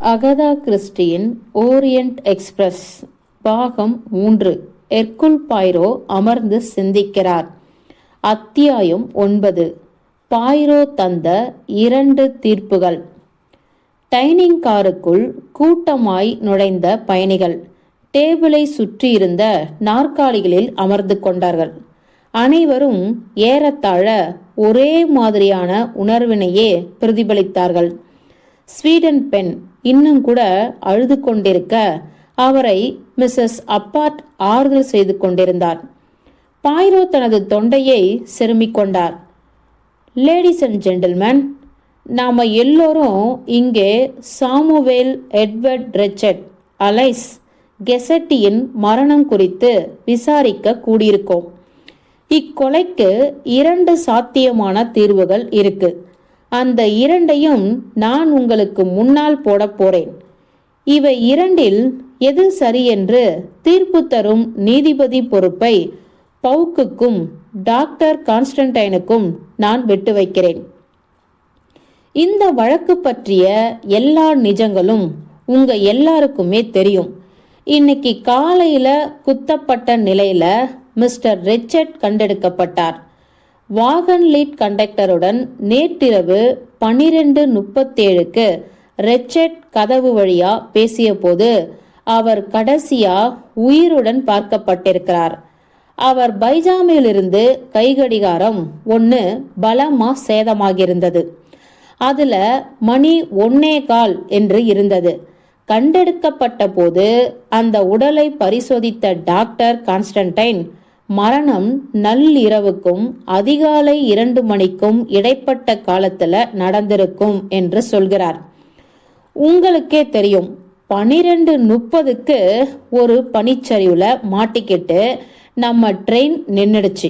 Agatha கிறிஸ்டியின் Orient express பாகம் 3. எர்குல் Poirot அமர்ந்து சிந்திக்கிறார். அத்தியாயம் 9. பாய்ரோ தந்த 2 தீர்ப்புகள். டைனிங் காருக்குள் கூட்டமாய் நுழைந்த பயணிகள் டேபிளை சுற்றியிருந்த நாற்காலிகளில் அமர்ந்து கொண்டார்கள். அனைவரும் ஏறத்தாழ ஒரே மாதிரியான உணர்வினையே பிரதிபலித்தார்கள். ஸ்வீடன் பெண் இன்னும் கூட அழுது கொண்டிருக்க அவரை மிஸ்ஸஸ் அப்பாட் ஆறுதல் செய்து கொண்டிருந்தார். பாய்ரோ தனது தொண்டையை செருமிக் கொண்டார். லேடிஸ் அண்ட் ஜென்டில்மேன், நாம எல்லோரும் இங்கே சாமுவேல் எட்வர்ட் ரிச்சர்ட் அலைஸ் கெசட்டியின் மரணம் குறித்து விசாரிக்க கூடியிருக்கோம். இக்கொலைக்கு 2 சாத்தியமான தீர்வுகள் இருக்கு. அந்த 2ஐயும் நான் உங்களுக்கு முன்னால் போட போறேன். இவை 2இல் எது சரி என்று தீர்ப்பு தரும் நீதிபதி பொறுப்பை பவுக்குக்கும் டாக்டர் கான்ஸ்டன்டைனுக்கும் நான் விட்டு வைக்கிறேன். இந்த வழக்கு பற்றிய எல்லா நிஜங்களும் உங்க எல்லாருக்குமே தெரியும். இன்னைக்கு காலையில குத்தப்பட்ட நிலையில மிஸ்டர் ரிச்சர்ட் கண்டெடுக்கப்பட்டார். வாகன் லீட் கண்டக்டருடன் நேற்றிரவு 12:37க்கு ரிச்சர்ட் கதவு வழியா பேசிய போது அவர் கடைசியா உயிருடன் பார்க்கப்பட்டிருக்கிறார். அவர் பைஜாமிலிருந்து கைகடிகாரம் 1 பலமா சேதமாகியிருந்தது. அதுல மணி 1:15 என்று இருந்தது. கண்டெடுக்கப்பட்ட போது அந்த உடலை பரிசோதித்த டாக்டர் கான்ஸ்டன்டைன் மரணம் நள்ளிரவுக்கும் அதிகாலை 2 மணிக்கும் இடைப்பட்ட காலத்துல நடந்திருக்கும் என்று சொல்கிறார். உங்களுக்கே தெரியும், 12:30க்கு ஒரு பனிச்சரிவுல மாட்டிக்கிட்டு நம்ம ட்ரெயின் நின்னுடுச்சு.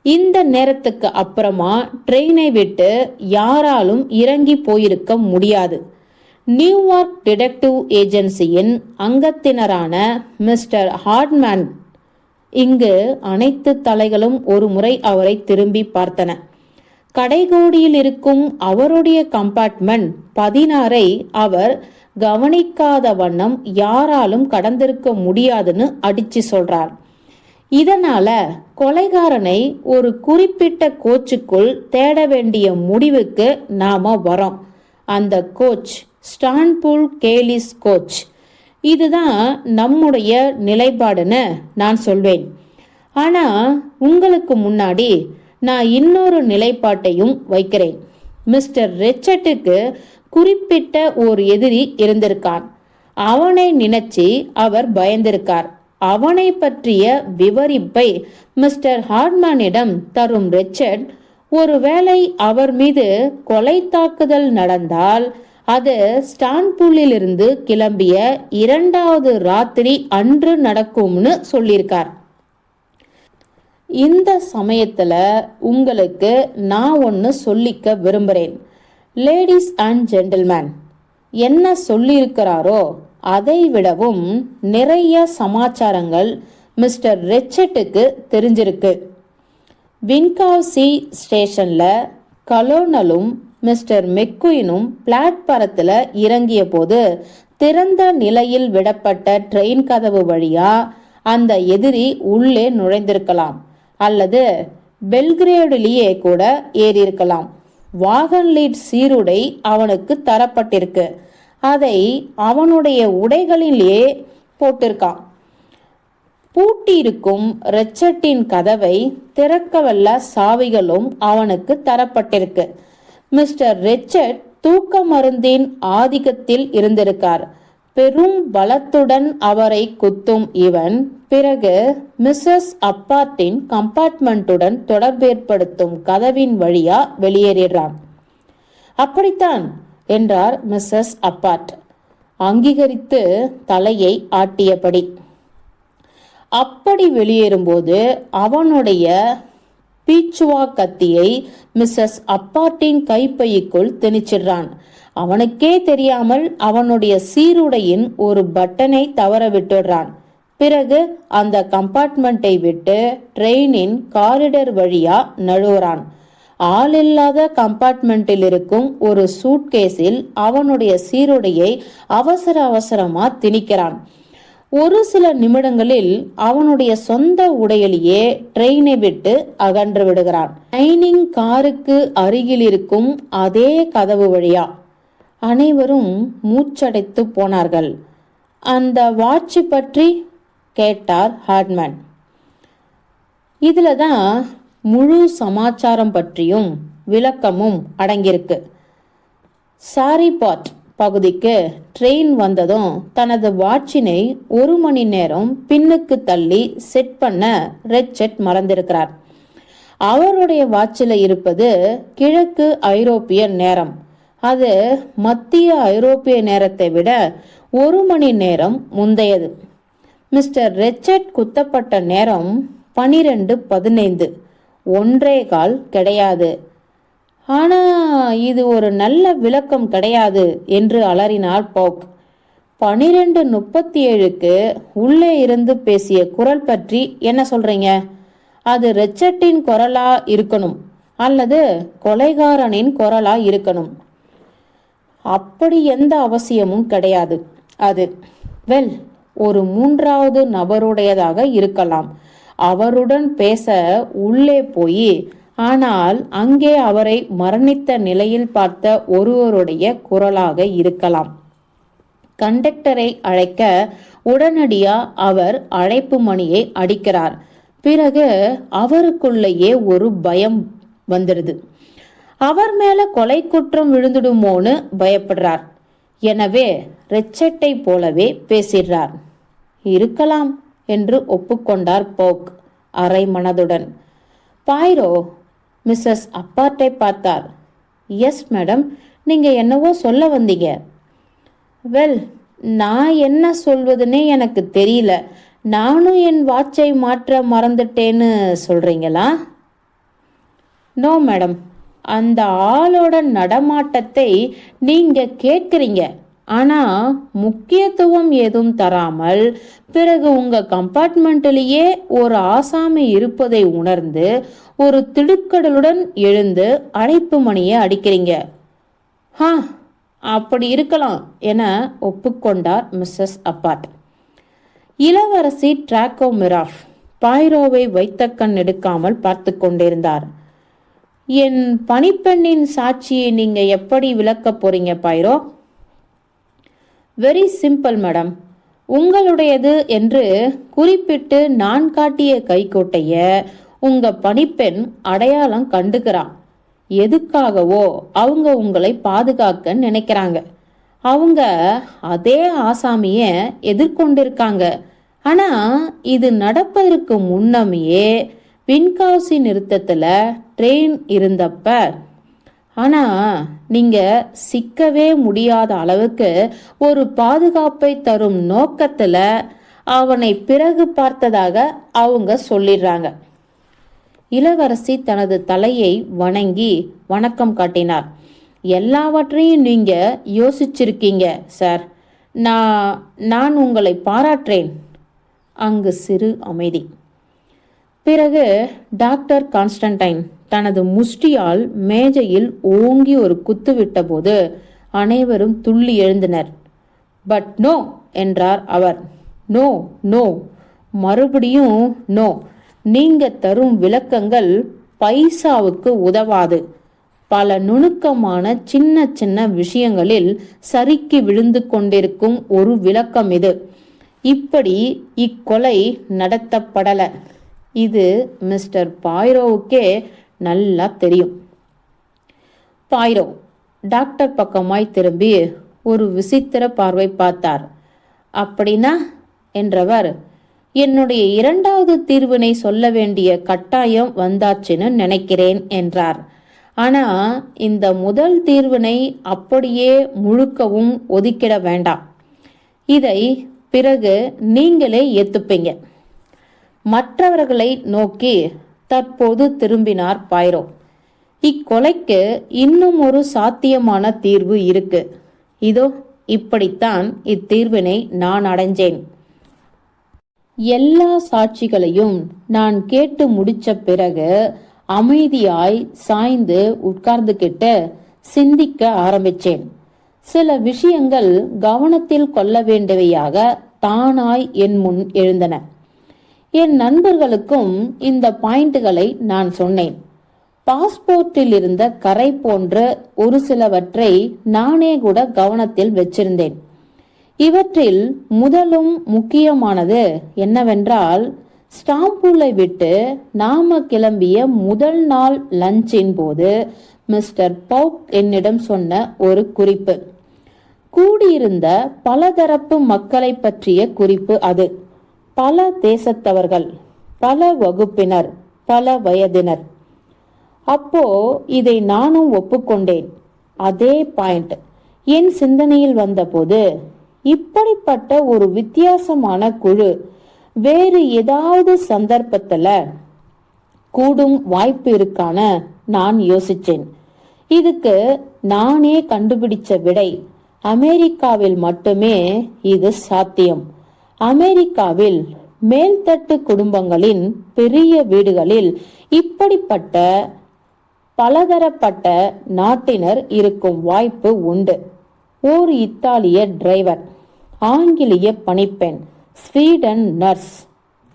இந்த நேரத்துக்கு அப்புறமா ட்ரெயினை விட்டு யாராலும் இறங்கி போயிருக்க முடியாது. நியூயார்க் டிடெக்டிவ் ஏஜென்சியின் அங்கத்தினரான மிஸ்டர் ஹார்ட்மேன் இங்கு அனைத்து தலைகளும் ஒரு முறை அவரை திரும்பி பார்த்தன. கடைகோடியில் இருக்கும் அவருடைய கம்பார்ட்மெண்ட் 16ஐ அவர் கவனிக்காத வண்ணம் யாராலும் கடந்திருக்க முடியாதுன்னு அடிச்சு சொல்றார். இதனால கொலைகாரனை ஒரு குறிப்பிட்ட கோச்சுக்குள் தேட வேண்டிய முடிவுக்கு நாம வரோம். அந்த கோச் ஸ்டான்புல் கேலிஸ் கோச். இதுதான் நம்முடைய நிலைப்பாடுன்னு நான் சொல்வேன். ஆனா உங்களுக்கு முன்னாடி நான் இன்னொரு நிலைப்பாட்டையும் வைக்கிறேன். மிஸ்டர் ரிச்சர்ட்டுக்கு குறிப்பிட்ட ஒரு எதிரி இருந்திருக்கான். அவனை நினைச்சு அவர் பயந்திருக்கார். அவனை பற்றிய விவரிப்பை மிஸ்டர் ஹார்ட்மேனிடம் தரும் ரிச்சர்ட், ஒருவேளை அவர் மீது கொலை தாக்குதல் நடந்தால் அது ஸ்டான்புல்லிலிருந்து கிளம்பிய 2வது ராத்திரி அன்று நடக்கும்னு சொல்லியிருக்கார். இந்த சமயத்துல உங்களுக்கு நான் ஒன்னு சொல்லிக்க விரும்புறேன். லேடிஸ் அண்ட் ஜென்டில்மேன், என்ன சொல்லியிருக்கிறாரோ அதை விடவும் நிறைய சமாச்சாரங்கள் மிஸ்டர் ரிச்சர்ட்டுக்கு தெரிஞ்சிருக்கு. வின்காவ்சி ஸ்டேஷன்ல கலோனலும் மிஸ்டர் மெக்குயினும் பிளாட்பாரத்துல இறங்கிய போது திறந்த நிலையில் விடப்பட்ட ட்ரெயின் கதவு வழியா அந்த எதிரி உள்ளே நுழைந்திருக்கலாம், அல்லது பெல்கிரேடிலேயே கூட ஏறியிருக்கலாம். வாகன் லீட் சீருடை அவனுக்கு தரப்பட்டிருக்கு. அதை அவனுடைய உடைகளிலேயே போட்டிருக்கான். பூட்டியிருக்கும் ரிச்சர்ட்டின் கதவை திறக்கவல்ல சாவிகளும் அவனுக்கு தரப்பட்டிருக்கு. மிஸ்டர் ரிச்சர்ட் தூக்க மருந்தின் ஆதிக்கத்தில் இருந்திருக்கார். பெரும் பலத்துடன் அவரை குத்தும் இவன் பிறகு மிஸ்ஸஸ் அப்பாட்டின் கம்பார்ட்மெண்ட்டுடன் தொடர்பேற்படுத்தும் கதவின் வழியா வெளியேறான். அப்படித்தான் என்றார் மிஸ்ஸஸ் அப்பாட் அங்கீகரித்து தலையை ஆட்டியபடி. அப்படி வெளியேறும்போது அவனுடைய பீச்சுவா கத்தியை மிஸ்ஸஸ் அப்பாட்டின் கைப்பைக்குள் திணிச்சிடுறான். அவனுக்கே தெரியாமல் அவனுடைய சீருடையின் ஒரு பட்டனை தவற விட்டுடுறான். பிறகு அந்த கம்பார்ட்மெண்ட்டை விட்டு ட்ரெயினின் காரிடர் வழியா நழுவுறான். ஆளில்லாத கம்பார்ட்மெண்டில் இருக்கும் ஒரு சூட்கேஸில் அவனுடைய சீருடையை அவசர அவசரமா திணிக்கிறான். ஒரு சில நிமிடங்களில் அவனுடைய சொந்த உடையிலேயே ட்ரெயினை விட்டு அகன்று விடுகிறான். டைனிங் காருக்கு அருகில் இருக்கும் அதே கதவு வழியா. அனைவரும் மூச்சடைத்து போனார்கள். அந்த வாட்ச் பற்றி கேட்டார் ஹார்ட்மேன். இதுல தான் முழு சமாச்சாரம் பற்றியும் விளக்கமும் அடங்கியிருக்கு. சாரிபாட் பகுதிக்கு ட்ரெயின் வந்ததும் தனது வாட்சினை 1 மணி நேரம் பின்னுக்கு தள்ளி செட் பண்ண ரெச்செட் மறந்திருக்கிறார். அவருடைய வாட்சில் இருப்பது கிழக்கு ஐரோப்பிய நேரம். அது மத்திய ஐரோப்பிய நேரத்தை விட 1 மணி நேரம் முந்தையது. மிஸ்டர் ரெச்செட் குத்தப்பட்ட நேரம் 12:15, 1:15 கிடையாது. ஆனா இது ஒரு நல்ல விளக்கம் கிடையாது என்று அலறினார் பவுக். 12:37க்கு உள்ளே இருந்து பேசிய குரல் பற்றி என்ன சொல்றீங்க? அது ரெச்செட்டின் குரலா இருக்கணும் அல்லது கொலைகாரனின் குரலா இருக்கணும். அப்படி எந்த அவசியமும் கிடையாது. அது ஒரு 3வது நபருடையதாக இருக்கலாம். அவருடன் பேச உள்ளே போய் ஆனால் அங்கே அவரை மரணித்த நிலையில் பார்த்த ஒருவருடைய குரலாக இருக்கலாம். கண்டக்டரை அழைக்க உடனடியா அவர் அழைப்பு மணியை அடிக்கிறார். பிறகு அவருக்குள்ளேயே ஒரு பயம் வந்துடுது. அவர் மேல கொலை குற்றம் விழுந்துடுமோன்னு பயப்படுறார். எனவே ரெச்செட்டை போலவே பேசிடுறார். இருக்கலாம் என்று ஒப்புக்கொண்டார் போக் அரை மனதுடன். பாய்ரோ மிஸ்ஸஸ் அப்பார்ட்டை பார்த்தார். எஸ் மேடம், நீங்க என்னவோ சொல்ல வந்தீங்க. நான் என்ன சொல்வதுன்னே எனக்கு தெரியல. நானும் என் வாட்சை மாற்ற மறந்துட்டேன்னு சொல்றீங்களா? நோ மேடம், அந்த ஆளோட நடமாட்டத்தை நீங்க கேட்குறீங்க. ஆனா முக்கியத்துவம் ஏதும் தராமல் பிறகு உங்க கம்பார்ட்மெண்ட்லேயே ஒரு ஆசாமி இருப்பதை உணர்ந்து ஒரு திடுக்கடலுடன் எழுந்து அழைப்பு மணியை அடிக்கிறீங்க. அப்படி இருக்கலாம் என ஒப்புக்கொண்டார் மிஸ்ஸஸ் அப்பாட். இளவரசி டிராக்கோமிராஃப் பாய்ரோவை வைத்த கண் எடுக்காமல் பார்த்து கொண்டிருந்தார். என் பணிப்பெண்ணின் சாட்சியை நீங்க எப்படி விளக்க போறீங்க பாய்ரோ? Very simple madam. உங்களுடையது என்று குறிப்பிட்டு நான் காட்டிய கைக்கோட்டைய உங்க பணிப்பெண் அடையாளம் கண்டுக்கிறான். எதுக்காகவோ அவங்க உங்களை பாதுகாக்க நினைக்கிறாங்க. அவங்க அதே ஆசாமிய எதிர்கொண்டிருக்காங்க. ஆனா இது நடப்பதற்கு முன்னமே வின்காசி நிறுத்தத்துல ட்ரெயின் இருந்தப்ப, ஆனா நீங்க சிக்கவே முடியாத அளவுக்கு ஒரு பாதுகாப்பை தரும் நோக்கத்துல அவனை பிறகு பார்த்ததாக அவங்க சொல்லிடுறாங்க. இளவரசி தனது தலையை வணங்கி வணக்கம் காட்டினார். எல்லாவற்றையும் நீங்க யோசிச்சிருக்கீங்க சார். நான் உங்களை பாராட்டுறேன். அங்கு சிறு அமைதி. பிறகு டாக்டர் கான்ஸ்டன்டைன் தனது முஷ்டியால் மேஜையில் ஓங்கி ஒரு குத்து விட்டபோது அனைவரும் துள்ளி எழுந்தனர். பட் நோ என்றார் அவர். நோ நோ, மறுபடியும் நோ. நீங்க தரும் விளக்கங்கள் பைசாவுக்கு உதவாது. பல நுணுக்கமான சின்ன சின்ன விஷயங்களில் சறுக்கி விழுந்து கொண்டிருக்கும் ஒரு விளக்கம் இது. இப்படி இக்கொலை நடத்தப்படல. இது மிஸ்டர் பாய்ரோவுக்கே நல்லா தெரியும். பாய்ரோ டாக்டர் பக்கமாய் திரும்பி ஒரு விசித்திர பார்வை பார்த்தார். அப்படின்னா என்றவர், என்னுடைய 2வது தீர்வினை சொல்ல வேண்டிய கட்டாயம் வந்தாச்சுன்னு நினைக்கிறேன் என்றார். ஆனா இந்த முதல் தீர்வினை அப்படியே முழுக்கவும் ஒதுக்கிட வேண்டாம். இதை பிறகு நீங்களே ஏத்துப்பீங்க. மற்றவர்களை நோக்கி தற்போது திரும்பினார் பாய்ரோ. இக்கொலைக்கு இன்னும் ஒரு சாத்தியமான தீர்வு இருக்கு. இதோ இப்படித்தான் இத்தீர்வினை நான் அடைஞ்சேன். எல்லா சாட்சிகளையும் நான் கேட்டு முடிச்ச பிறகு அமைதியாய் சாய்ந்து உட்கார்ந்துகிட்டு சிந்திக்க ஆரம்பிச்சேன். சில விஷயங்கள் கவனத்தில் கொள்ள வேண்டியவையாக தானாய் என் முன் எழுந்தன. என் நண்பர்களுக்கும் இந்த பாயிண்ட்களை நான் சொன்னேன். பாஸ்போர்ட்டில் இருந்த கரை போன்ற ஒரு சிலவற்றை நானே கூட கவனத்தில் வச்சிருந்தேன். இவற்றில் முதலும் முக்கியமானது என்னவென்றால், ஸ்டாம்பூலை விட்டு நாம கிளம்பிய முதல் நாள் லஞ்சின் போது மிஸ்டர் பவுக் என்னிடம் சொன்ன ஒரு குறிப்பு. கூடியிருந்த பலதரப்பு மக்களை பற்றிய குறிப்பு அது. பல தேசத்தவர்கள், பல வகுப்பினர், பல வயதினர். அப்போ இதை நானும் ஒப்புக்கொண்டேன். அதே பாயிண்ட் என் சிந்தனையில் வந்தபோது, இப்படிப்பட்ட ஒரு வித்தியாசமான குழு வேறு ஏதாவது சந்தர்ப்பத்துல கூடும் வாய்ப்பு இருக்கான நான் யோசிச்சேன். இதுக்கு நானே கண்டுபிடிச்ச விடை, அமெரிக்காவில் மட்டுமே இது சாத்தியம். அமெரிக்காவில் மேல்தட்டு குடும்பங்களின் பெரிய வீடுகளில் இப்படிப்பட்ட பலதரப்பட்ட நாட்டினர் இருக்கும் வாய்ப்பு உண்டு. ஓர் இத்தாலிய டிரைவர், ஆங்கிலேய பணிப்பெண், ஸ்வீடன் நர்ஸ்,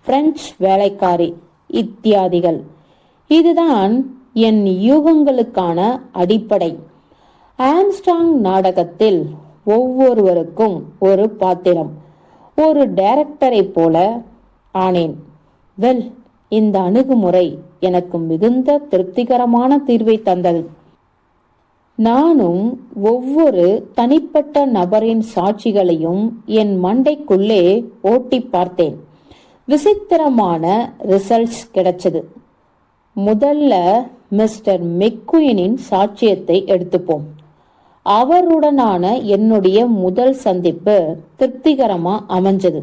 பிரெஞ்சு வேலைக்காரி இத்தியாதிகள். இதுதான் என் யூகங்களுக்கான அடிப்படை. ஆம்ஸ்ட்ராங் நாடகத்தில் ஒவ்வொருவருக்கும் ஒரு பாத்திரம். ஒரு டைரக்டரை போல ஆனேன். வெல், இந்த அணுகுமுறை எனக்கு மிகுந்த திருப்திகரமான தீர்வை தந்தது. நானும் ஒவ்வொரு தனிப்பட்ட நபரின் சாட்சிகளையும் என் மண்டைக்குள்ளே ஓட்டி பார்த்தேன். விசித்திரமான ரிசல்ட்ஸ் கிடைச்சது. முதல்ல மிஸ்டர் மெக்குயினின் சாட்சியத்தை எடுத்துப்போம். அவருடனான என்னுடைய முதல் சந்திப்பு திருப்திகரமா அமைஞ்சது.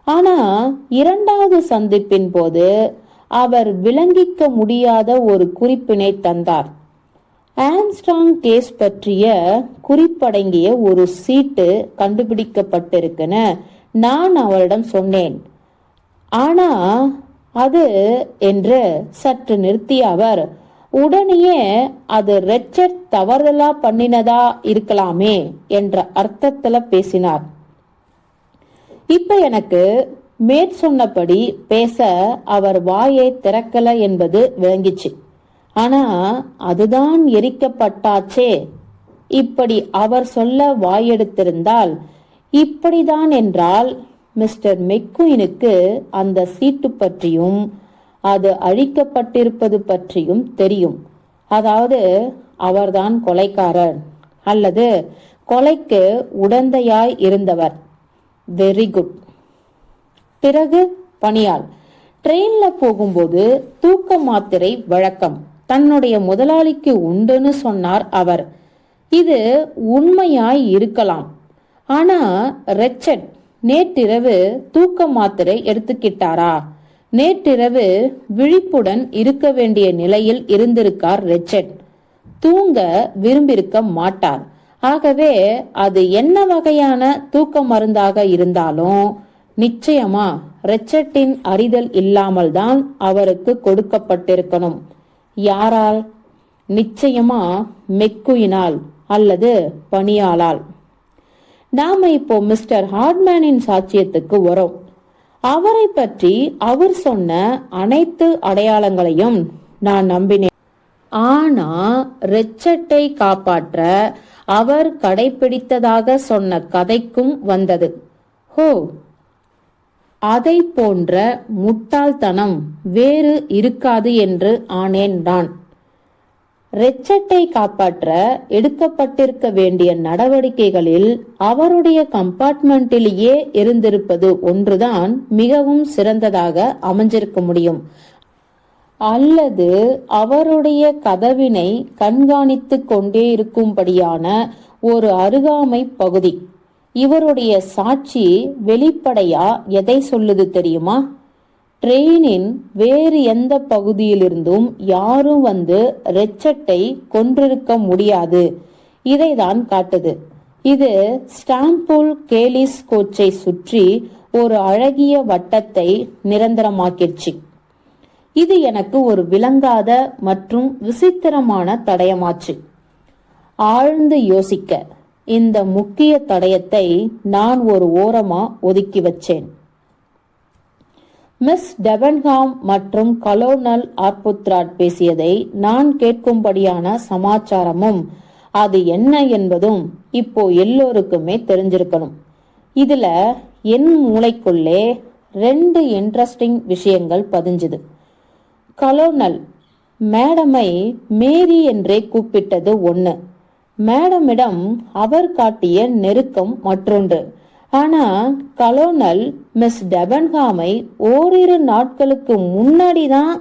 ஆனா இரண்டாவது சந்திப்பின் போது அவர் விளங்கிக்க முடியாத ஒரு குறிப்பினை தந்தார். ஆம்ஸ்ட்ராங் கேஸ் பற்றிய குறிப்படங்கிய ஒரு சீட்டு கண்டுபிடிக்கப்பட்டிருக்குன்னு நான் அவரிடம் சொன்னேன். ஆனா அது என்று சற்று நிறுத்திய அவர், உடனேயே அது ரெச்சர்ட் தவறுதலா பண்ணினதா இருக்கலாமே என்ற அர்த்தத்துல பேசினார். இப்ப எனக்கு மேற்சொன்னபடி பேச அவர் வாயை திறக்கல என்பது விளங்கிச்சு. ஆனா அதுதான் எரிக்கப்பட்டாச்சே. இப்படி அவர் சொல்ல வாயெடுத்திருந்தால், இப்படிதான் என்றால் மிஸ்டர் மெக்குயினுக்கு அந்த சீட்டு பற்றியும் அது அழிக்கப்பட்டிருப்பது பற்றியும் தெரியும். அதாவது அவர்தான் கொலைக்காரர் அல்லது கொலைக்கு உடந்தையாய் இருந்தவர். Very good. பிறகு பணியாள். ட்ரெயின்ல போகும்போது தூக்க மாத்திரை வழக்கம் தன்னுடைய முதலாளிக்கு உண்டுன்னு சொன்னார் அவர். இது உண்மையாய் இருக்கலாம். ஆனா ரெச்சர்ட் நேற்றிரவு தூக்க மாத்திரை எடுத்துக்கிட்டாரா? நேற்றிரவு விழிப்புடன் இருக்க வேண்டிய நிலையில் இருந்திருக்கார் ரெச்சர்ட். தூங்க விரும்பியிருக்க மாட்டார். ஆகவே அது என்ன வகையான தூக்க மருந்தாக இருந்தாலும் நிச்சயமா ரெச்சர்ட்டின் அறிதல் இல்லாமல் தான் அவருக்கு கொடுக்கப்பட்டிருக்கணும். யாரால்? நிச்சயமா மெக்குயினால் அல்லது பணியாளால். நாம இப்போ மிஸ்டர் ஹார்ட்மேனின் சாட்சியத்துக்கு வரோம். அவரை பற்றி அவர் சொன்ன அனைத்து அடையாளங்களையும் நான் நம்பினேன். ஆனா ரெச்சர்ட்டை காப்பாற்ற அவர் கடைபிடித்ததாக சொன்ன கதைக்கும் வந்தது. ஹோ, அதை போன்ற முட்டாள்தனம் வேறு இருக்காது என்று ஆனேன் நான். ரெச்சர்ட்டை காப்பாற்ற எடுக்கப்பட்டிருக்க வேண்டிய நடவடிக்கைகளில் அவருடைய கம்பார்ட்மெண்டிலேயே இருந்திருப்பது ஒன்றுதான் மிகவும் சிறந்ததாக அமைஞ்சிருக்க முடியும். அல்லது அவருடைய கதவினை கண்காணித்து கொண்டே இருக்கும்படியான ஒரு அருகாமை பகுதி. இவருடைய சாட்சி வெளிப்படையா எதை சொல்லுது தெரியுமா? ட்ரெயினின் வேறு எந்த பகுதியிலிருந்தும் யாரும் வந்து ரெச்சர்ட்டை கொன்றிருக்க முடியாது. இதைதான் காட்டுது. இது ஸ்டாம்பூல் கேலிஸ் கோச்சை சுற்றி ஒரு அழகிய வட்டத்தை நிரந்தரமாக்கிடுச்சு. இது எனக்கு ஒரு விளங்காத மற்றும் விசித்திரமான தடயமாச்சு. ஆழ்ந்து யோசிக்க இந்த முக்கிய தடயத்தை நான் ஒரு ஓரமா ஒதுக்கி வச்சேன். மிஸ் டெபன்ஹாம் மற்றும் கலோனல் ஆர்புத்ராட் பேசியதை நான் கேட்கும்படியான சமாச்சாரமும் அது என்ன என்பதும் இப்போ எல்லோருக்குமே தெரிஞ்சிருக்கணும். இதுல என் மூளைக்குள்ளே 2 இன்ட்ரெஸ்டிங் விஷயங்கள் பதிஞ்சுது. கலோனல் மேடமை மேரி என்றே கூப்பிட்டது ஒண்ணு, மேடமிடம் அவர் காட்டிய நெருக்கம் மற்றொன்று. ஆனா கலோனல் மிஸ் டெபன்ஹாமை ஓரிரு நாட்களுக்கு முன்னாடி தான்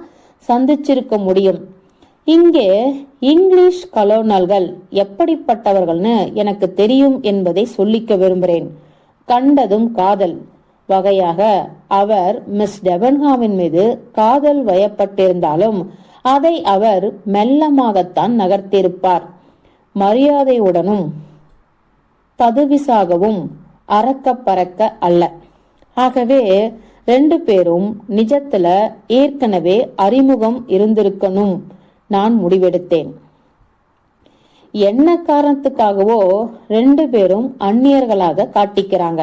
சந்திச்சிருக்க முடியும். இங்கே இங்கிலீஷ் கலோனல்கள் எப்படிப்பட்டவர்கள்னு எனக்கு தெரியும் என்பதை சொல்லிக்க விரும்புகிறேன். கண்டதும் காதல் வகையாக அவர் மிஸ் டெபன்ஹாமின் மீது காதல் வயப்பட்டிருந்தாலும் அதை அவர் மெல்லமாகத்தான் நகர்த்தியிருப்பார். மரியாதையுடனும் பதுவிசாகவும் அறக்க பறக்க அல்ல. ஆகவே 2 பேரும் நிஜத்துல ஏற்கனவே அறிமுகம் இருந்திருக்கணும் நான் முடிவெடுத்தேன். என்ன காரணத்துக்காகவோ 2 பேரும் அந்நியர்களாக காட்டிக்கிறாங்க.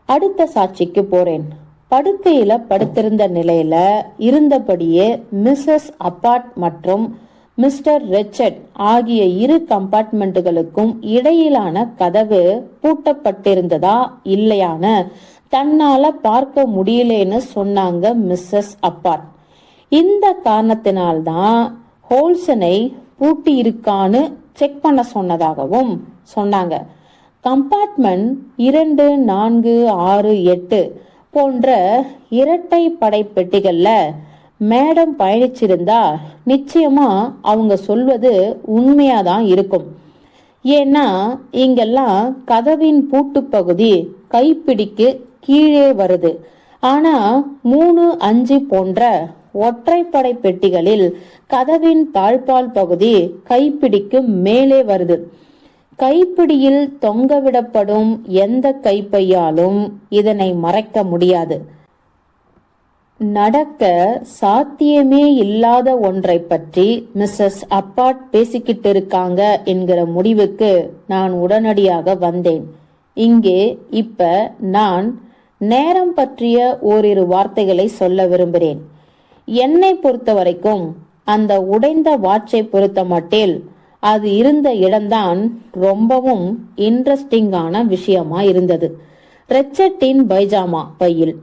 அடுத்த சாட்சிக்கு போறேன். படுக்கையில படுத்திருந்த நிலையில இருந்தபடியே மிஸ்ஸஸ் அப்பாட் மற்றும் மிஸ்டர் ரிச்சர்ட் ஆகிய 2 கம்பார்ட்மெண்ட்டுகளுக்கும் இடையிலான கதவு பூட்டப்பட்டிருந்ததா இல்லையான்னு தன்னால பார்க்க முடியலன்னு சொன்னாங்க மிஸ்ஸஸ் அப்பாட். இந்த காரணத்தினால்தான் ஹோல்சனை பூட்டி இருக்கான்னு செக் பண்ண சொன்னதாகவும் சொன்னாங்க. கம்பார்ட்மெண்ட் 2, 4, 6, 8 போன்ற இரட்டை படை பெட்டிகள்ல மேடம் பயணிச்சிருந்தா நிச்சயமா அவங்க சொல்வது உண்மையாதான் இருக்கும். ஏன்னா இங்கெல்லாம் கதவின் பூட்டு பகுதி கைப்பிடிக்கு கீழே வருது. ஆனா 3, 5 போன்ற ஒற்றைப்படை பெட்டிகளில் கதவின் தாழ்பால் பகுதி கைப்பிடிக்கு மேலே வருது. கைப்பிடியில் தொங்கவிடப்படும் எந்த கைப்பையாலும் இதனை மறைக்க முடியாது. நடக்க சாத்தியமே இல்லாத ஒன்றை பற்றி மிஸ்ஸஸ் அப்பாட் பேசிக்கிட்டு இருக்காங்க என்கிற முடிவுக்கு நான் உடனடியாக வந்தேன். இங்கே இப்ப நான் நேரம் பற்றிய ஓரிரு வார்த்தைகளை சொல்ல விரும்புகிறேன். என்னை பொறுத்த வரைக்கும் அந்த உடைந்த வாட்சை பொறுத்த மட்டில் அது இருந்த இடம்தான் ரொம்பவும் இன்ட்ரெஸ்டிங்கான விஷயமா இருந்தது. ரிச்சர்ட்டின் பைஜாமா பையில்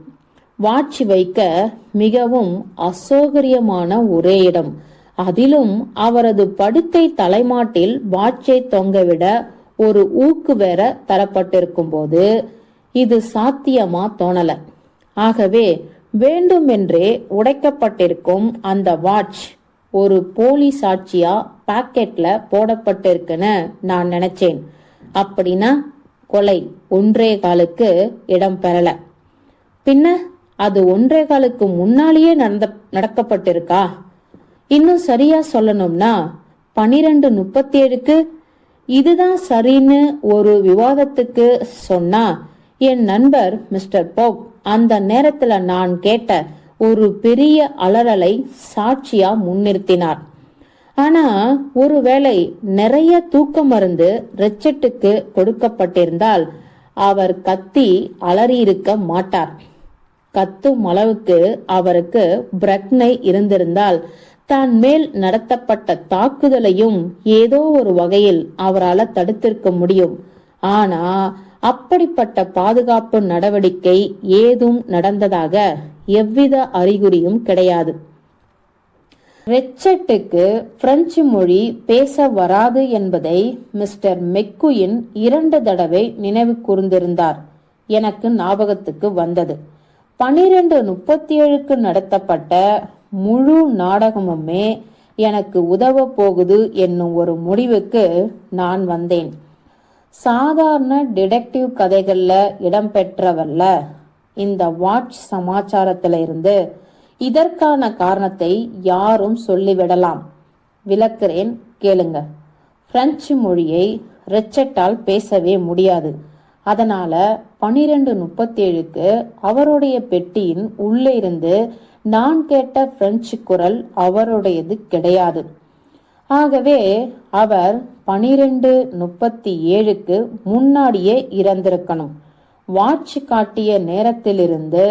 வாட்ச் வைக்க மிகவும் அசௌகரியமான ஒரே இடம். அதிலும் அவரது படுக்கை தலைமாட்டில் வாட்சை தொங்கவிட ஒரு ஊக்கு வேற தரப்பட்டிருக்கும் போது இது சாத்தியமா தோணல. ஆகவே வேண்டுமென்றே உடைக்கப்பட்டிருக்கும் அந்த வாட்ச் ஒரு போலி சாட்சியா பாக்கெட்ல போடப்பட்டிருக்குன்னு நான் நினைச்சேன். அப்படின்னா கொலை 1.25க்கு இடம் பெறல. பின்ன அது 1.25க்கு முன்னாலேயே நடக்கப்பட்டிருக்கா? இன்னும் சரியா சொல்லணும்னா 12:37க்கு இதுதான் சரின்னு ஒரு விவாதத்துக்கு சொன்னா என் நண்பர் மிஸ்டர் போப் அந்த நேரத்துல நான் கேட்ட ஒரு பெரிய அலறலை சாட்சியா முன்னிறுத்தினார். ஆனா ஒருவேளை நிறைய தூக்க மருந்து ரிச்சர்ட்டுக்கு கொடுக்கப்பட்டிருந்தால் அவர் கத்தி அலறியிருக்க மாட்டார். கத்தும் அளவுக்கு அவருக்கு பிரக்னை இருந்திருந்தால் தான் மேல் நடத்தப்பட்ட தாக்குதலையும் ஏதோ ஒரு வகையில் அவரால் தடுத்திருக்க முடியும். ஆனா அப்படிப்பட்ட பாதுகாப்பு நடவடிக்கை ஏதும் நடந்ததாக எவ்வித அறிகுறியும் கிடையாது. ரிச்சர்ட்டுக்கு பிரெஞ்சு மொழி பேச வராது என்பதை மிஸ்டர் மெக்குயின் 2 தடவை நினைவு கூர்ந்திருந்தார். எனக்கு ஞாபகத்துக்கு வந்தது. 12:37க்கு நடத்தப்பட்ட முழு நாடகமுமே எனக்கு உதவ போகுது என்னும் ஒரு முடிவுக்கு நான் வந்தேன். சாதாரண டிடெக்டிவ் கதைகள்ல இடம்பெற்றவல்ல இந்த வாட்ச் சமாச்சாரத்தில இருந்து இதற்கான காரணத்தை யாரும் சொல்லிவிடலாம். விளக்குறேன், கேளுங்க. பிரெஞ்சு மொழியை ரிச்சர்ட்டால் பேசவே முடியாது. அதனால 12:37க்கு அவருடைய பெட்டியின் உள்ளே இருந்து நான் கேட்ட பிரெஞ்சு குரல் அவருடையது கிடையாது. ஆகவே அவர் 12:37க்கு முன்னாடியே இறந்திருக்கணும். வாட்ச் காட்டிய நேரத்திலிருந்து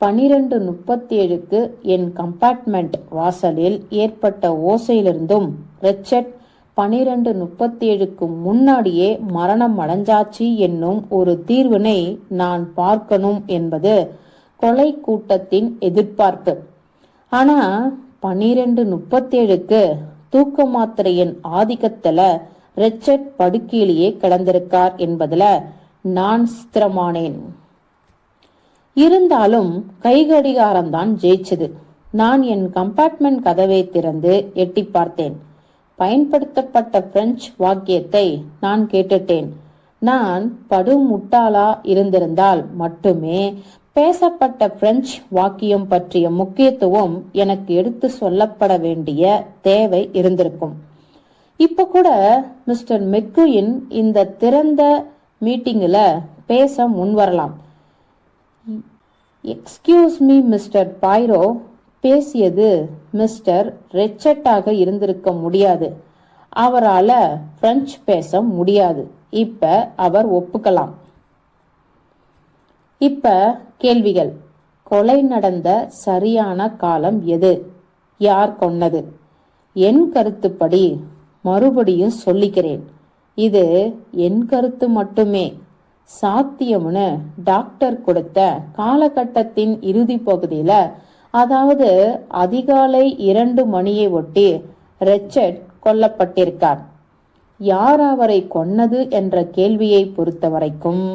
12:37க்கு என் கம்பார்ட்மெண்ட் வாசலில் ஏற்பட்ட ஓசையிலிருந்தும் ரிச்சர்ட் 12:37க்கு முன்னாடியே மரணம் அடைஞ்சாச்சு என்னும் ஒரு தீர்வினை நான் பார்க்கணும் என்பது கொலை கூட்டத்தின் எதிர்பார்ப்பு. ஆனா 12:37க்கு தூக்க மாத்திரையின் ஆதிக்கத்துல ரிச்சர்ட் படுக்கையிலேயே கிடந்திருக்கார் என்பதுல நான் ஸ்திரமானேன். இருந்தாலும் கைகடிகாரம்தான் ஜெயிச்சது. நான் என் கம்பார்ட்மெண்ட் கதவை திறந்து எட்டி பார்த்தேன். பயன்படுத்தப்பட்ட பிரெஞ்சு வாக்கியத்தை நான் கேட்டுட்டேன். நான் படுமுட்டாளா இருந்திருந்தால் மட்டுமே பேசப்பட்ட பிரெஞ்சு வாக்கியம் பற்றிய முக்கியத்துவம் எனக்கு எடுத்து சொல்லப்பட வேண்டிய தேவை இருந்திருக்கும். இப்ப கூட மிஸ்டர் மெக்குயின் இந்த திறந்த மீட்டிங்ல பேச முன்வரலாம். எக்ஸ்கியூஸ் மீ மிஸ்டர் பாய்ரோ, பேசியது மிஸ்டர் ரிச்சர்டாக இருந்திருக்க முடியாது. அவரால பிரெஞ்சு பேச முடியாது. இப்ப அவர் ஒப்புக்கலாம். இப்ப கேள்விகள். கொலை நடந்த சரியான காலம் எது? யார் கொன்னது? என் கருத்துப்படி மறுபடியும் சொல்லிக்கிறேன், இது என் கருத்து மட்டுமே. சாத்தியம்னு டாக்டர் கொடுத்த காலகட்டத்தின் இறுதி பகுதியில, அதாவது அதிகாலை 2 மணியை ஒட்டி ரிச்சர்ட் கொல்லப்பட்டிருக்கார். யார் அவரை கொன்னது என்ற கேள்வியை பொறுத்த வரைக்கும்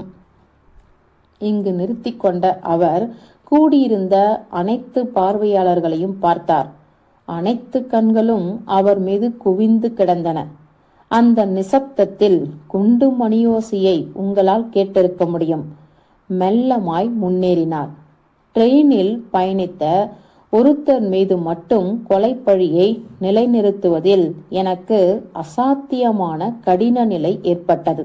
இங்கு நிறுத்தி கொண்ட அவர் கூடியிருந்த அனைத்து பார்வையாளர்களையும் பார்த்தார். அனைத்து கண்களும் அவர் மீது குவிந்து கிடந்தன. அந்த நிசப்தத்தில் குண்டு மணியோசையை உங்களால் கேட்டிருக்க முடியும். மெல்லமாய் முன்னேறினார். ட்ரெயினில் பயணித்த ஒருத்தர் மீது மட்டும் கொலைப்பழியை நிலைநிறுத்துவதில் எனக்கு அசாத்தியமான கடின நிலை ஏற்பட்டது.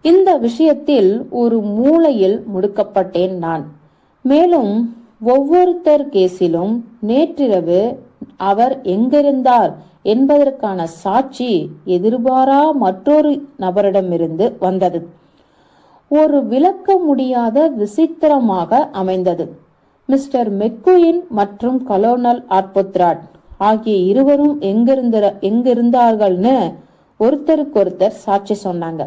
இந்த விஷயத்தில் ஒரு மூலையில் முடுக்கப்பட்டேன் நான். மேலும் ஒவ்வொருத்தர் கேஸிலும் நேற்றிரவு அவர் எங்கிருந்தார் என்பதற்கான சாட்சி எதிர்பாரா மற்றொரு நபரிடமிருந்து வந்தது. ஒரு விளக்க முடியாத விசித்திரமாக அமைந்தது. மிஸ்டர் மெக்குயின் மற்றும் கலோனல் ஆர்புத்ராட் ஆகிய இருவரும் எங்கிருந்தார்கள்னு ஒருத்தருக்கொருத்தர் சாட்சி சொன்னாங்க.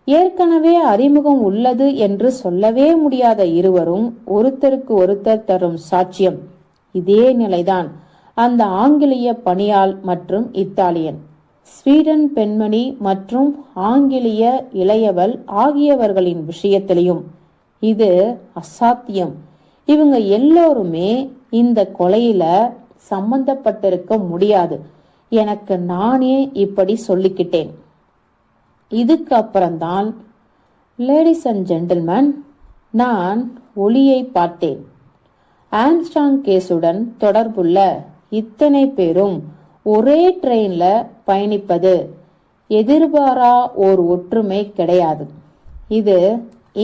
ஏற்கனவே அறிமுகம் உள்ளது என்று சொல்லவே முடியாத இருவரும் ஒருத்தருக்கு ஒருத்தர் தரும் சாட்சியம். இதே நிலைதான் அந்த ஆங்கிலேய பணியாள் மற்றும் இத்தாலியன், ஸ்வீடன் பெண்மணி மற்றும் ஆங்கிலேய இளையவள் ஆகியவர்களின் விஷயத்திலையும். இது அசாத்தியம். இவங்க எல்லோருமே இந்த கொலையில சம்பந்தப்பட்டிருக்க முடியாது. எனக்கு நானே இப்படி சொல்லிக்கிட்டேன். இதுக்கு அப்புறம்தான், லேடிஸ் அண்ட் ஜென்டில்மேன், நான் ஒளியை பார்த்தேன். ஆம்ஸ்ட்ராங் கேஸுடன் தொடர்புள்ள இத்தனை பேரும் ஒரே ட்ரெயின்ல பயணிப்பது எதிர்பாரா ஓர் ஒற்றுமை கிடையாது. இது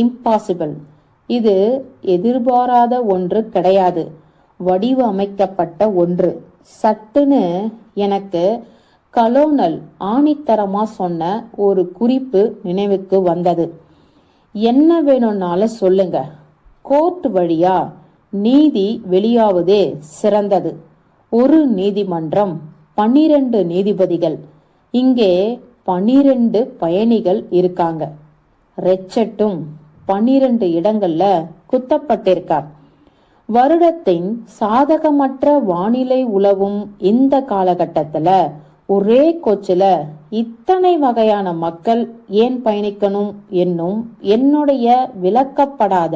இம்பாசிபிள். இது எதிர்பாராத ஒன்று கிடையாது, வடிவமைக்கப்பட்ட ஒன்று. சட்டுன்னு எனக்கு கலோனல் ஆணித்தரமா சொன்ன ஒரு குறிப்பு நினைவுக்கு வந்தது. என்ன வேணும்னாலும் சொல்லுங்க, கோர்ட் வழியா நீதி வெளியாவதே சிறந்தது. ஒரு நீதிமன்றம், 12 நீதிபதிகள். இங்கே 12 பயணிகள் இருக்காங்க. ரிச்சர்டும் 12 இடங்கள்ல குத்தப்பட்டிருக்கார். வருடத்தின் சாதகமற்ற வானிலை உலவும் இந்த காலகட்டத்துல ஒரே கோச்சில இத்தனை வகையான மக்கள் ஏன் பயணிக்கணும் என்னும் என்னுடைய விளக்கப்படாத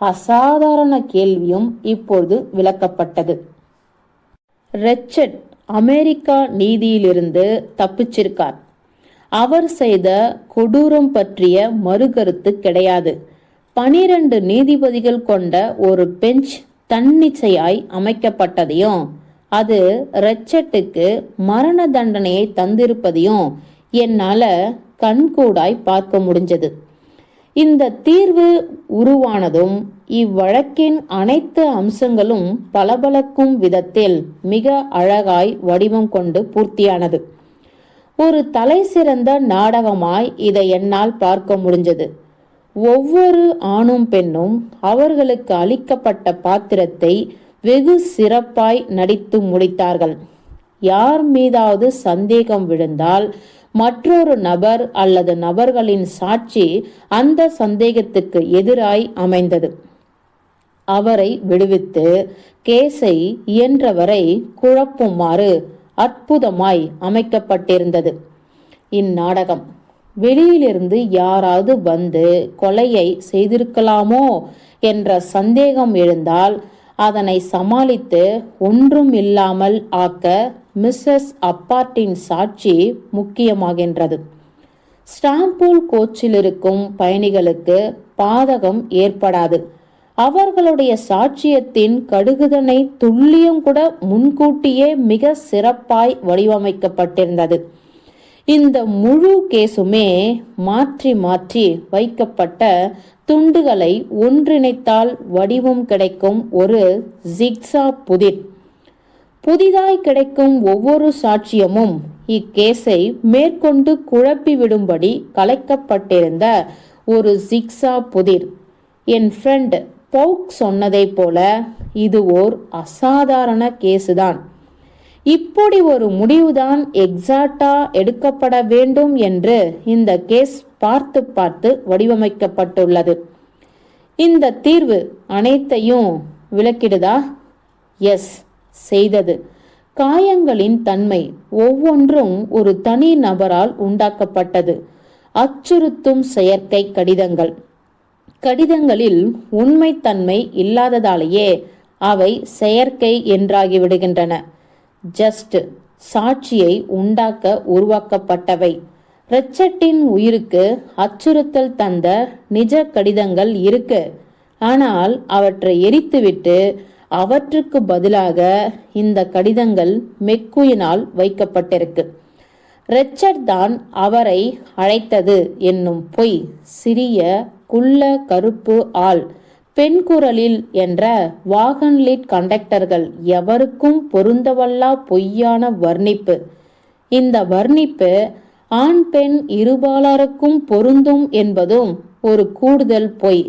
அசாதாரண கேள்வியும் இப்போது விளக்கப்பட்டது. Richard America நீதியிலிருந்து தப்பிச்சிருக்கார். அவர் செய்த கொடூரம் பற்றிய மறுகருத்து கிடையாது. 12 நீதிபதிகள் கொண்ட ஒரு பெஞ்ச் தன்னிச்சையாய் அமைக்கப்பட்டதையும் அது ரிச்சர்ட்டுக்கு மரண தண்டனையை தந்திருப்பதையும் என்னால கண்கூடாய் பார்க்க முடிஞ்சது. இந்த தீர்வு உருவானதும் இவ்வழக்கின் அனைத்து அம்சங்களும் பளபளக்கும் விதத்தில் மிக அழகாய் வடிவம் கொண்டு பூர்த்தியானது. ஒரு தலை சிறந்த நாடகமாய் இதை என்னால் பார்க்க முடிஞ்சது. ஒவ்வொரு ஆணும் பெண்ணும் அவர்களுக்கு அளிக்கப்பட்ட பாத்திரத்தை வெகு சிறப்பாய் நடித்து முடித்தார்கள். யார் மீதாவது சந்தேகம் விழுந்தால் மற்றொரு நபர் அல்லது நபர்களின் சாட்சி அந்த சந்தேகத்துக்கு எதிராய் அமைந்தது. அவரை விடுவித்து கேஸை இயன்றவரை குழப்புமாறு அற்புதமாய் அமைக்கப்பட்டிருந்தது. இந்நாடகம் வெளியிலிருந்து யாராவது வந்து கொலையை செய்திருக்கலாமோ என்ற சந்தேகம் எழுந்தால் அதனை சமாளித்து ஒன்றும் இல்லாமல் ஆக்க மிஸ்ஸஸ் அப்பார்ட்டின் சாட்சி முக்கியமாகின்றது. ஸ்டாம்பூல் கோச்சில் இருக்கும் பயணிகளுக்கு பாதகம் ஏற்படாது. அவர்களுடைய சாட்சியத்தின் கடுகுதனை துல்லியம் கூட முன்கூட்டியே மிக சிறப்பாய் வடிவமைக்கப்பட்டிருந்தது. இந்த முழு கேசுமே மாற்றி மாற்றி வைக்கப்பட்ட துண்டுகளை ஒன்றிணைத்தால் வடிவம் கிடைக்கும் ஒரு ஜிக்ஸா புதிர். புதிதாய் கிடைக்கும் ஒவ்வொரு சாட்சியமும் இக்கேஸை மேற்கொண்டு குழப்பிவிடும்படி கலைக்கப்பட்டிருந்த ஒரு ஜிக்ஸா புதிர். என் ஃப்ரெண்ட் பவுக் சொன்னதை போல இது ஓர் அசாதாரண கேசுதான். இப்படி ஒரு முடிவுதான் எக்ஸாக்டா எடுக்கப்பட வேண்டும் என்று இந்த கேஸ் பார்த்து பார்த்து வடிவமைக்கப்பட்டுள்ளது. இந்த தீர்வு அனைத்தையும் விளக்கிடுதா? எஸ், செய்தது. காயங்களின் தன்மை ஒவ்வொன்றும் ஒரு தனி நபரால் உண்டாக்கப்பட்டது. அச்சுறுத்தும் செயற்கை கடிதங்கள். கடிதங்களில் உண்மைத்தன்மை இல்லாததாலேயே அவை செயற்கை என்றாகிவிடுகின்றன. ஜஸ்ட் சாட்சியை உண்டாக்க உருவாக்கப்பட்டவை. ரிச்சர்டின் உயிருக்கு அச்சுறுத்தல் தந்த நிஜ கடிதங்கள் இருக்கு. ஆனால் அவற்றை எரித்துவிட்டு அவற்றுக்கு பதிலாக இந்த கடிதங்கள் மெக்குயினால் வைக்கப்பட்டிருக்கு. ரிச்சர்ட் தான் அவரை அழைத்தது என்னும் பொய் சிறிய குள்ள கருப்பு ஆள் பெண் குரலில் என்ற வாகன்லிட் கண்டக்டர்கள் எவருக்கும் பொருந்தவல்லா பொய்யான வர்ணிப்பு. இந்த வர்ணிப்பு ஆண் பெண் இருபாலருக்கும் பொருந்தும் என்பதும் ஒரு கூடுதல் பொய்.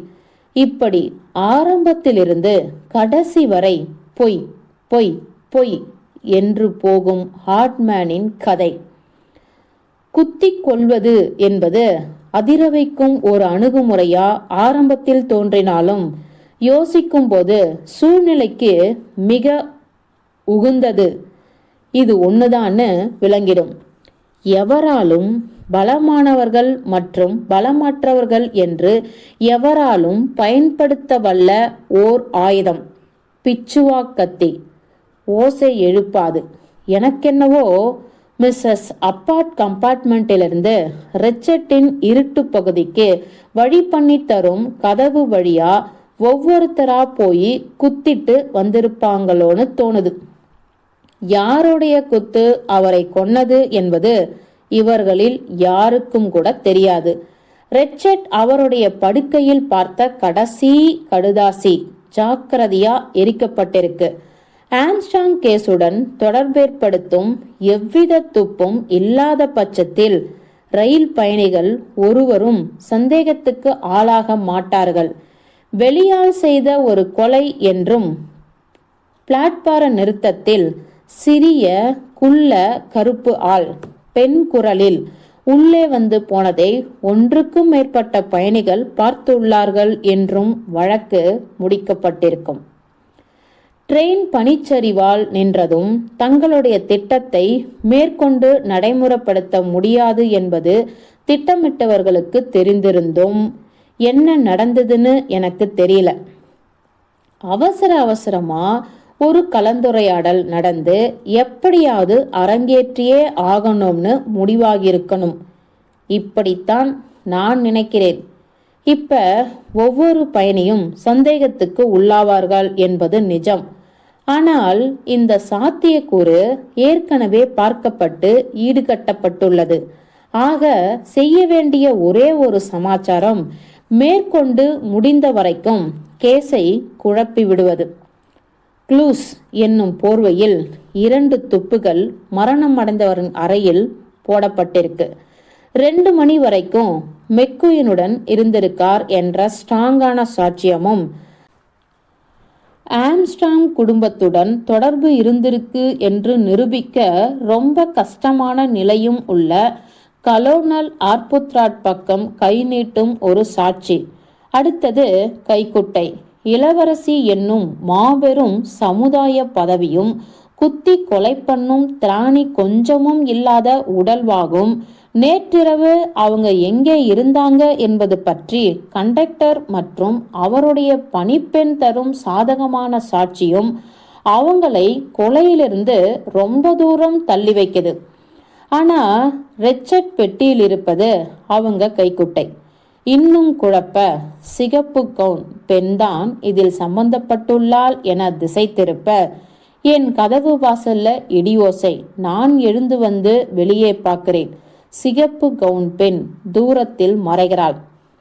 இப்படி ஆரம்பத்திலிருந்து கடைசி வரை பொய் பொய் பொய் என்று போகும் ஹார்ட்மேனின் கதை. குத்திக் கொள்வது என்பது அதிரவைக்கும் ஒரு அணுகுமுறையா ஆரம்பத்தில் தோன்றினாலும் யோசிக்கும் போது சூழ்நிலைக்கு மிக உகுந்தது இது ஒண்ணுதான்னு விளங்கிடும். எவராலும் பலமானவர்கள் மற்றும் பலமற்றவர்கள் என்று எவராலும் பயன்படுத்த வல்ல ஓர் ஆயுதம். பிச்சுவாக்கத்தி ஓசை எழுப்பாது. எனக்கென்னவோ மிஸ்ஸஸ் அப்பார்ட் கம்பார்ட்மெண்டிலிருந்து ரிச்சர்டின் இருட்டு பகுதிக்கு வழி பண்ணி தரும் கதவு வழியா ஒவ்வொருத்தரா போய் குத்திட்டு வந்திருப்பாங்களோன்னு தோணுது. யாருடைய குத்து அவரை கொன்னது என்பது இவர்களில் யாருக்கும் கூட தெரியாது. ரிச்சர்ட் அவருடைய படுக்கையில் பார்த்த கடைசி கடுதாசி ஜாக்கிரதையா எரிக்கப்பட்டிருக்கு. ஆம்ஸ்ட்ராங் கேஸுடன் தொடர்பேற்படுத்தும் எவ்வித துப்பும் இல்லாத பட்சத்தில் ரயில் பயணிகள் ஒருவரும் சந்தேகத்துக்கு ஆளாக மாட்டார்கள். வெளியால் செய்த ஒரு கொலை என்றும் பிளாட்பார நிறுத்தத்தில் சிறிய குள்ள கருப்பு ஆள் பெண் குரலில் உள்ளே வந்து போனதை ஒன்றுக்கும் மேற்பட்ட பயணிகள் பார்த்துள்ளார்கள் என்றும் வழக்கு முடிக்கப்பட்டிருக்கும். ட்ரெயின் பனிச்சரிவால் நின்றதும் தங்களுடைய திட்டத்தை மேற்கொண்டு நடைமுறைப்படுத்த முடியாது என்பது திட்டமிட்டவர்களுக்கு தெரிந்திருந்தும் என்ன நடந்ததுன்னு எனக்கு தெரியல. அவசர அவசரமா ஒரு கலந்துரையாடல் நடந்து எப்படியாவது அரங்கேற்றியே ஆகணும்னு முடிவாகியிருக்கணும். இப்படித்தான் நான் நினைக்கிறேன். இப்ப ஒவ்வொரு பயணியும் சந்தேகத்துக்கு உள்ளாவார்கள் என்பது நிஜம். ஆனால் இந்த சாத்தியக்கூறு ஏற்கனவே பார்க்கப்பட்டு ஈடுகட்டப்பட்டுள்ளது. ஆக செய்ய வேண்டிய ஒரே ஒரு சமாச்சாரம் மேற்கொண்டு முடிந்த வரைக்கும் கேஸை குழப்பி விடுவது. க்ளூஸ் என்னும் போர்வையில் 2 துப்புகள் மரணம் அடைந்தவரின் அறையில் போடப்பட்டிருக்கு. 2 மணி வரைக்கும் மெக்குயினுடன் இருந்திருக்கார் என்ற ஸ்ட்ராங்கான சாட்சியமும், ஆம்ஸ்ட்ராங் குடும்பத்துடன் தொடர்பு இருந்திருக்கு என்று நிரூபிக்க ரொம்ப கஷ்டமான நிலையும் உள்ள கலோனல் ஆர்புத்ராட் பக்கம் கை நீட்டும் ஒரு சாட்சி. அடுத்தது கைக்குட்டை. இளவரசி என்னும் மாபெரும் சமுதாய பதவியும், குத்தி கொலை பண்ணும் திராணி கொஞ்சமும் இல்லாத உடல்வாகும், நேற்றிரவு அவங்க எங்கே இருந்தாங்க என்பது பற்றி கண்டக்டர் மற்றும் அவருடைய பணிப்பெண் தரும் சாதகமான சாட்சியும் அவங்களை கொலையிலிருந்து ரொம்ப தூரம் தள்ளி வைக்குது. ஆனா ரெச்சட் பெட்டியில் இருப்பது அவங்க கைக்குட்டை. இன்னும் குழப்ப சிகப்பு கவுன் பெண்தான் இதில் சம்பந்தப்பட்டுள்ளாள் என திசை திருப்ப, என் கதவு வாசல்ல இடியோசை. நான் எழுந்து வந்து வெளியே பார்க்கிறேன். சிகப்பு கவுன் பெண் தூரத்தில் மறைகிறாள்.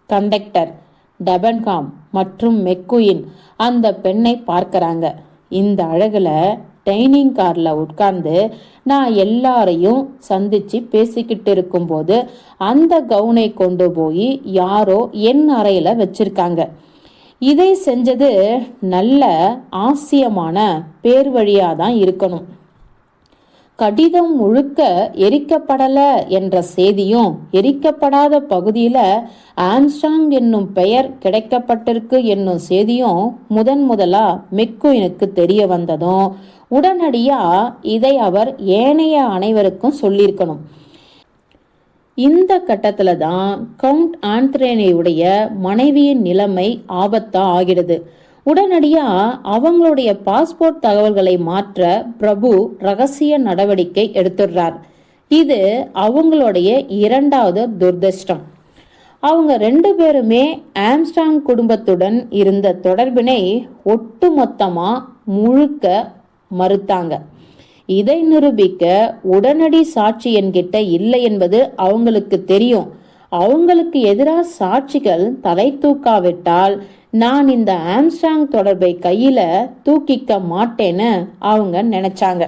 கண்டக்டர், டெபன்ஹாம் மற்றும் மெக்குயின் அந்த பெண்ணை பார்க்கறாங்க. இந்த அழகுல டைனிங் கார்ல உட்கார்ந்து நான் எல்லாரையும் சந்திச்சு பேசிக்கிட்டு இருக்கும்போது அந்த கவுனை கொண்டு போய் யாரோ என் அறையில வச்சிருக்காங்க. இதை செஞ்சது நல்ல ஆசியமான பேர் வழியாதான் இருக்கணும். கடிதம் முழுக்க எரிக்கப்படல என்ற செய்தியும், எரிக்கப்படாத பகுதியில ஆம்ஸ்ட்ராங் என்னும் பெயர் கிடைக்கப்பட்டிருக்கு என்னும் செய்தியும் முதலா மெக்குயினுக்கு தெரிய வந்ததும் உடனடியா இதை அவர் ஏனைய அனைவருக்கும் சொல்லியிருக்கணும். இந்த கட்டத்துல தான் கவுண்ட் ஆந்த்ரேனியுடைய மனைவியின் நிலைமை ஆபத்தா ஆகிறது. உடனடியா அவங்களுடைய பாஸ்போர்ட் தகவல்களை மாற்ற பிரபு ரகசிய நடவடிக்கை எடுத்துடுறார். இது அவங்களுடைய 2வது துர்திஷ்டம். அவங்க 2 பேருமே ஆம்ஸ்ட்ராங் குடும்பத்துடன் இருந்த தொடர்பினை ஒட்டுமொத்தமா முழுக்க மறுத்தாங்க. இதை நிரூபிக்க உடனடி சாட்சி என்கிட்ட இல்லை என்பது அவங்களுக்கு தெரியும். அவங்களுக்கு எதிராக சாட்சிகள் தலை தூக்காவிட்டால் நான் இந்த ஆம்ஸ்ட்ராங் தொடர்பை கையில தூக்கிக்க மாட்டேன்னு அவங்க நினைச்சாங்க.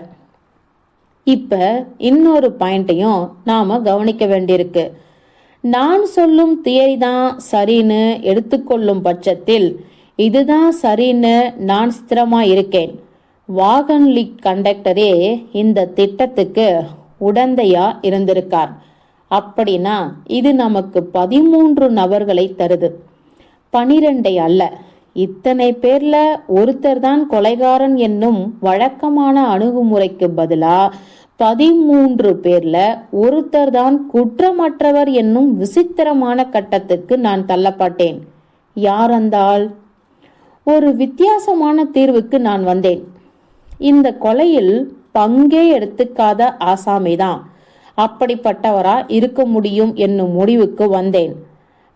இப்ப இன்னொரு பாயிண்டையும் நாம கவனிக்க வேண்டியிருக்கு. நான் சொல்லும் தியரி தான் சரின்னு எடுத்துக்கொள்ளும் பட்சத்தில் இதுதான் சரின்னு நான் ஸ்திரமா இருக்கேன். வாகன் லீக் கண்டக்டரே இந்த திட்டத்துக்கு உடந்தையா இருந்திருக்கார். அப்படின்னா இது நமக்கு 13 நபர்களை தருது, 12 அல்ல. இத்தனை பேர்ல ஒருத்தர் தான் கொலைகாரன் என்னும் வழக்கமான அணுகுமுறைக்கு பதிலா 13 பேர்ல ஒருத்தர் தான் குற்றமற்றவர் என்னும் விசித்திரமான கட்டத்துக்கு நான் தள்ளப்பட்டேன். யார் அந்த ஆள்? ஒரு வித்தியாசமான தீர்வுக்கு நான் வந்தேன். இந்த கொலையில் பங்கே எடுத்துக்காத ஆசாமிதான் அப்படிப்பட்டவரா இருக்க முடியும் என்னும் முடிவுக்கு வந்தேன்.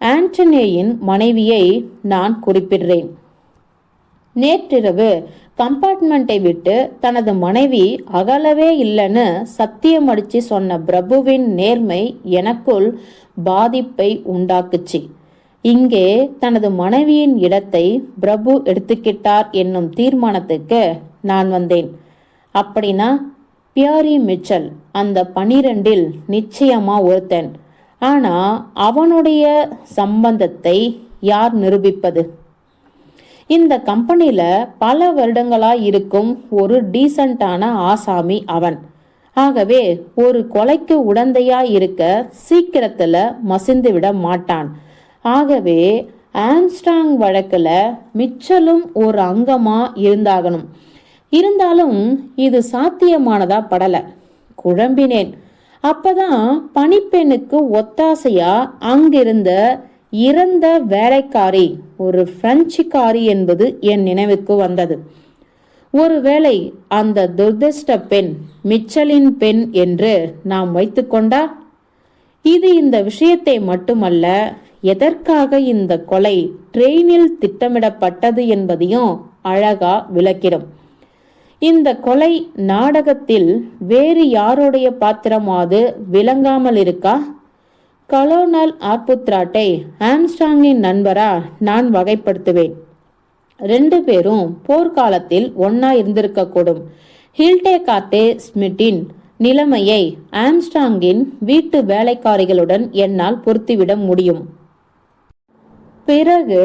ஆண்டனியின் மனைவியை நான் குறிப்பிடுறேன். நேற்றிரவு கம்பார்ட்மெண்ட்டை விட்டு தனது மனைவி அகலவே இல்லைன்னு சத்தியம் அடிச்சு சொன்ன பிரபுவின் நேர்மை எனக்குள் பாதிப்பை உண்டாக்குச்சு. இங்கே தனது மனைவியின் இடத்தை பிரபு எடுத்துக்கிட்டார் என்னும் தீர்மானத்துக்கு நான் வந்தேன். அப்படின்னா பியரி மிச்சல் அந்த 12இல் நிச்சயமா ஒருத்தன். ஆனா அவனுடைய சம்பந்தத்தை யார் நிரூபிப்பது? இந்த கம்பெனில பல வருடங்களா இருக்கும் ஒரு டீசண்டான ஆசாமி அவன். ஆகவே ஒரு கொலைக்கு உடந்தையா இருக்க சீக்கிரத்துல மசிந்து விட மாட்டான். ஆகவே ஆம்ஸ்ட்ராங் வழக்குல மிச்சலும் ஒரு அங்கமா இருந்தாகணும். இருந்தாலும் இது சாத்தியமானதா படல. குழம்பினேன். அப்பதான் பணிப்பெண்ணுக்கு ஒத்தாசையா அங்கிருந்த இறந்த வேலைக்காரி, ஒரு பிரெஞ்சுக்காரி என்பது என் நினைவுக்கு வந்தது. ஒருவேளை அந்த துர்திஷ்ட பெண் மிச்சலின் பெண் என்று நாம் வைத்துக்கொண்டா, இது இந்த விஷயத்தை மட்டுமல்ல, எதற்காக இந்த கொலை ட்ரெயினில் திட்டமிடப்பட்டது என்பதையும் அழகா விளக்கிடும். இந்த கொலை நாடகத்தில் வேறு யாருடைய பாத்திரமாவது விளங்காமல் இருக்கா? கலோனல் ஆர்புத்ராட்டை ஆம்ஸ்ட்ராங்கின் நண்பரா நான் வகைப்படுத்துவேன். 2 பேரும் போர்க்காலத்தில் ஒன்னா இருந்திருக்க கூடும். ஹில்டேகார்ட்டே ஸ்மித்தின் நிலைமையை ஆம்ஸ்ட்ராங்கின் வீட்டு வேலைக்காரிகளுடன் என்னால் பொருத்திவிட முடியும். பிறகு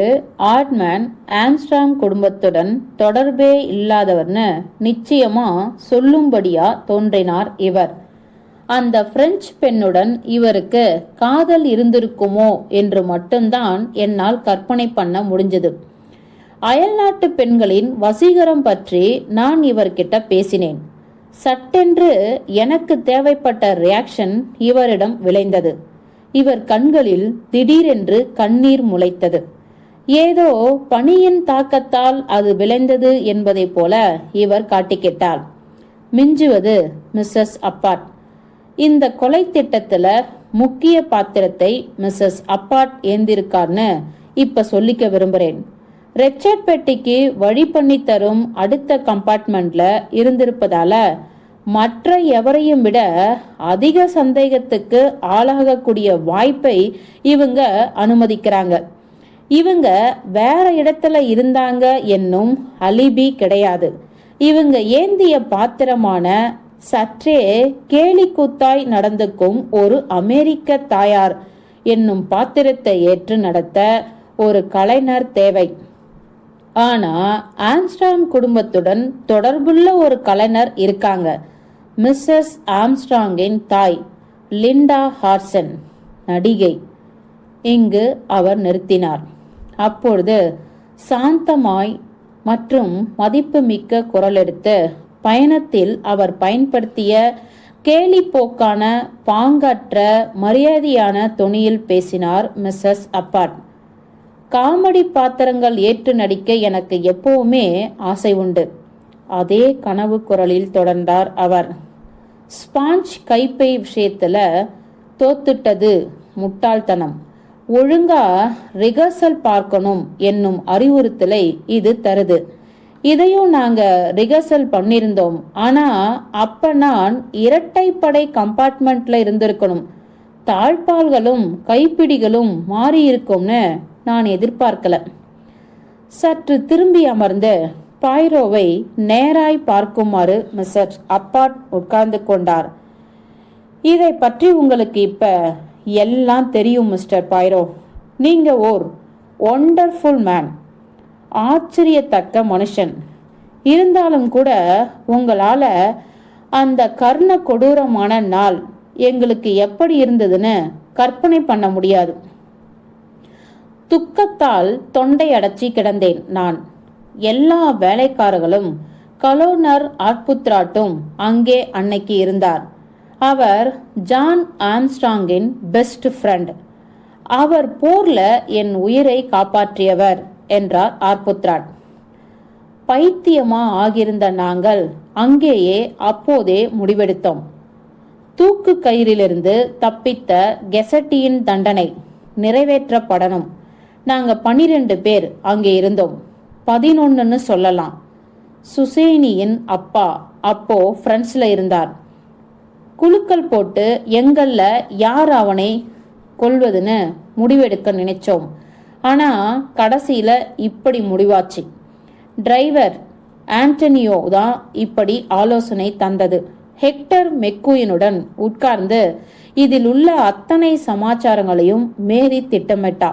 ஆர்ட்மேன் ஆம்ஸ்ட்ராங் குடும்பத்துடன் தொடர்பே இல்லாதவர்னு நிச்சயமா சொல்லும்படியா தோன்றினார் இவர். அந்த பிரெஞ்சு பெண்ணுடன் இவருக்கு காதல் இருந்திருக்குமோ என்று மட்டும்தான் என்னால் கற்பனை பண்ண முடிஞ்சது. அயல்நாட்டு பெண்களின் வசீகரம் பற்றி நான் இவர்கிட்ட பேசினேன். சட்டென்று எனக்கு தேவைப்பட்ட ரியாக்ஷன் இவரிடம் விளைந்தது. இவர் கண்களில் திடீரென்று கண்ணீர் முளைத்தது. ஏதோ பனியின் தாக்கத்தால் அது விளைந்தது என்பதைப் போல இவர் காட்டிக்கிட்டார். மிஞ்சுவது மிஸ்ஸஸ் அப்பாட். இந்த கொலை திட்டத்துல முக்கிய பாத்திரத்தை மிஸ்ஸஸ் அப்பாட் ஏந்திருக்கார்னு இப்ப சொல்லிக்க விரும்புறேன். ரெச்சர்ட் பெட்டிக்கு வழி பண்ணி தரும் அடுத்த கம்பார்ட்மெண்ட்ல இருந்திருப்பதால மற்ற எவரையும் விட அதிக சந்தேகத்துக்கு ஆளாகக்கூடிய வாய்ப்பை இவங்க அனுமதிக்கிறாங்க. இவங்க வேற இடத்துல இருந்தாங்க என்னும் அலிபி கிடையாது. இவங்க ஏந்திய பாத்திரமான சற்றே கேலிக்கூத்தாய் நடந்துக்கும் ஒரு அமெரிக்க தாயார் என்னும் பாத்திரத்தை ஏற்று நடத்த ஒரு கலைஞர் தேவை. ஆனா ஆம்ஸ்ட்ராங் குடும்பத்துடன் தொடர்புள்ள ஒரு கலைஞர் இருக்காங்க. மிஸ்ஸஸ் ஆம்ஸ்ட்ராங்கின் தாய் லிண்டா ஹார்சன், நடிகை. இங்கு அவர் நிறுத்தினார். அப்பொழுது சாந்தமாய் மற்றும் மதிப்புமிக்க குரல் எடுத்து பயணத்தில் அவர் பயன்படுத்திய கேலிப்போக்கான பாங்கற்ற மரியாதையான தொனியில் பேசினார் மிஸ்ஸஸ் அப்பாட். காமெடி பாத்திரங்கள் ஏற்று நடிக்க எனக்கு எப்பவுமே ஆசை உண்டு. அதே கனவு குரலில் தொடர்ந்தார் அவர். ஸ்பாஞ்ச் கைப்பை விஷயத்துல தோத்துட்டது முட்டாள்தனம். ஒழுங்கா ரிகர்சல் பார்க்கணும் என்னும் அறிவுறுத்தலை இது தருது. இதையும் நாங்க ரிகர்சல் பண்ணிருந்தோம். ஆனா அப்ப நான் இரட்டைப்படை கம்பார்ட்மெண்ட்ல இருந்திருக்கணும். தாழ்பால்களும் கைப்பிடிகளும் மாறி இருக்கும்னு நான் எதிர்பார்க்கல. சற்று திரும்பி அமர்ந்து பாய்ரோவை நேராய் பார்க்குமாறு மிஸ்ஸஸ் அப்பாட் உட்கார்ந்து கொண்டார். இதை பற்றி உங்களுக்கு இப்ப எல்லாம் தெரியும் மிஸ்டர் பாய்ரோ. நீங்க ஓர் ஒண்டர்ஃபுல் மேன், ஆச்சரியத்தக்க மனுஷன். இருந்தாலும் கூட உங்களால அந்த கர்ண கொடூரமான நாள் எங்களுக்கு எப்படி இருந்ததுன்னு கற்பனை பண்ண முடியாது. துக்கத்தால் தொண்டை அடைச்சி கிடந்தேன் நான். எல்லா வேலைக்காரர்களும் கலோனர் ஆர்புத்ராட்டும் அங்கே அன்னைக்கு இருந்தார். அவர் ஜான் ஆம்ஸ்ட்ராங்கின் பெஸ்ட் ஃப்ரெண்ட். அவர் போர்ல என் உயிரை காப்பாற்றியவர் என்றார் ஆர்புத்ராட். பைத்தியமா ஆகியிருந்த நாங்கள் அங்கேயே அப்போதே முடிவெடுத்தோம். தூக்கு கயிறிலிருந்து தப்பித்த கெசட்டியின் தண்டனை நிறைவேற்றப்படணும். நாங்க 12 பேர் அங்கே இருந்தோம். 11ன்னு சொல்லலாம். சுசேனியின் அப்பா அப்போ பிரான்ஸ்ல இருந்தார். குலுக்கல் போட்டு எங்கள்ல யார் அவனை கொல்வதுன்னு முடிவெடுக்க நினைச்சோம். ஆனா கடைசியில இப்படி முடிவாச்சு. டிரைவர் ஆண்டனியோ தான் இப்படி ஆலோசனை தந்தது. ஹெக்டர் மெக்குயினுடன் உட்கார்ந்து இதில் உள்ள அத்தனை சமாச்சாரங்களையும் மேரி திட்டமிட்டா.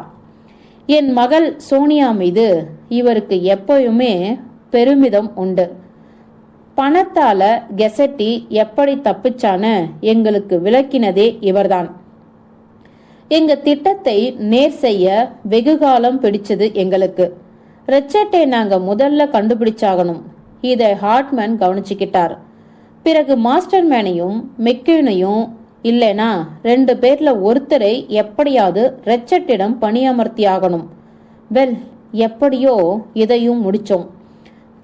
என் மகள் சோனியா மீது இவருக்கு எப்பயுமே பெருமிதம் உண்டு. பணத்தால கெசட்டி எப்படி தப்பிச்சான்னு எங்களுக்கு விளக்கினதே இவர்தான். எங்க திட்டத்தை நேர் செய்ய வெகுகாலம் பிடிச்சது எங்களுக்கு. ரெச்சர்ட்டை நாங்க முதல்ல கண்டுபிடிச்சாகணும். இதை ஹார்ட்மேன் கவனிச்சுக்கிட்டார். பிறகு மாஸ்டர் மேனையும் மெக்கியூனையும் இல்லைனா 2 பேர்ல ஒருத்தரை எப்படியாவது ரெச்சர்ட்டிடம் பணியமர்த்தி ஆகணும். வெல், எப்படியோ இதையும் முடிச்சோம்.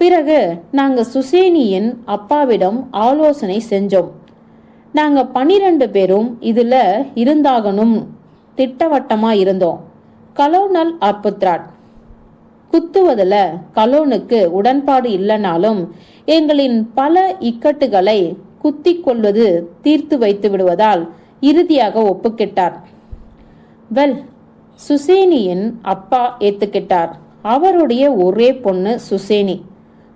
பிறகு நாங்க சுசேனியின் அப்பாவிடம் ஆலோசனை செஞ்சோம். நாங்க 12 பேரும் இதுல இருந்தாகணும் திட்டவட்டமா இருந்தோம். கலோனல் ஆர்புத்ராட் குத்துவதுல கலோனுக்கு உடன்பாடு இல்லைனாலும் எங்களின் பல இக்கட்டுகளை குத்தி கொள்வது தீர்த்து வைத்து விடுவதால் இறுதியாக ஒப்புக்கிட்டார். வெல், சுசேனியின் அப்பா ஏத்துக்கிட்டார். அவருடைய ஒரே பொண்ணு சுசேனி.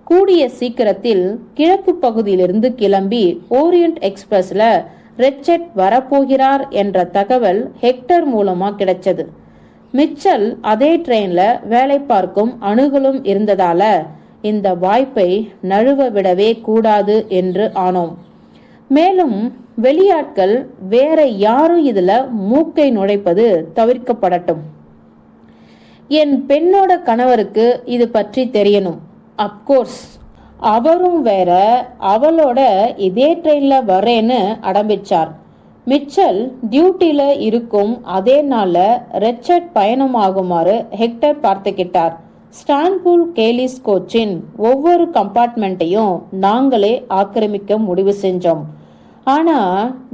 கூடிய சீக்கிரத்தில் கிழக்கு பகுதியிலிருந்து கிளம்பி ஓரியன்ட் எக்ஸ்பிரஸ்ல ரிச்சர்ட் வரப்போகிறார் என்ற தகவல் ஹெக்டர் மூலமா கிடைச்சது. மிச்சல் அதே ட்ரெயின்ல வேலை பார்க்கும் அணுகலும் இருந்ததால இந்த வாய்ப்பை நழுவ விடவே கூடாது என்று ஆனோம். மேலும் வெளியாட்கள் வேற யாரும் இதுல மூக்கை நுழைப்பது தவிர்க்கப்படட்டும். என் பெண்ணோட கணவருக்கு இது பற்றி தெரியணும். அப்கோர்ஸ் அவரும் வேற அவளோட இதே ட்ரெயின்ல வரேன்னு அடம்பிச்சார். மிச்சல் டியூட்டில இருக்கும் அதே நாள்ல ரிச்சர்ட் பயணமாகுமாறு ஹெக்டர் பார்த்துக்கிட்டார். ஸ்டான்புல் கேலிஸ் கோச்சின் ஒவ்வொரு கம்பார்ட்மெண்ட்டையும் நாங்களே ஆக்கிரமிக்க முடிவு செஞ்சோம். ஆனா